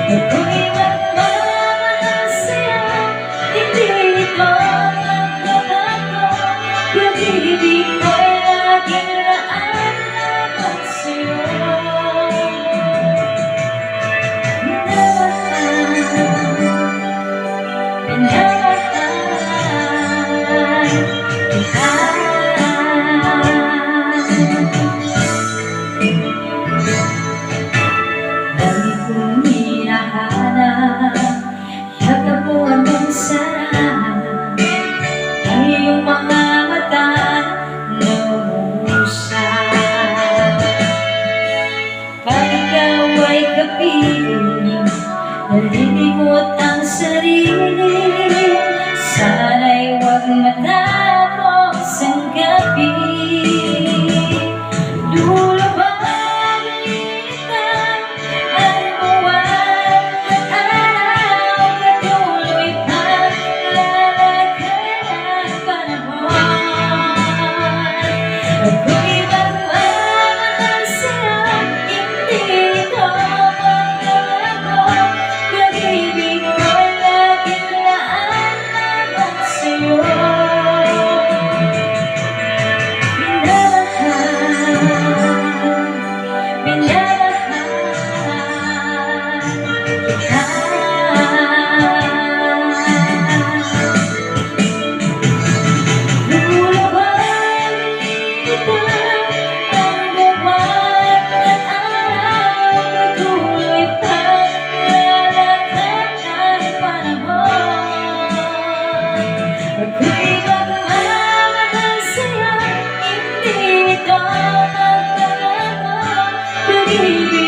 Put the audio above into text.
Ako'y magmamahal sa'yo, hindi ito magbabago. Pag-ibig ko'y laging laan lamang sa'yo. Nalilimot ang sarili, sana'y huwag matapos ang gabi. Lulubagin ikaw ang buwan at araw, patuloy paglalakad ang panahon. Ako'y magmamahal sa'yo, hindi ito magbabago. Pag-ibig ko'y laging laan lamang sa'yo. Ako'y magmamahal sa'yo, hindi ito magbabago. Pag-ibig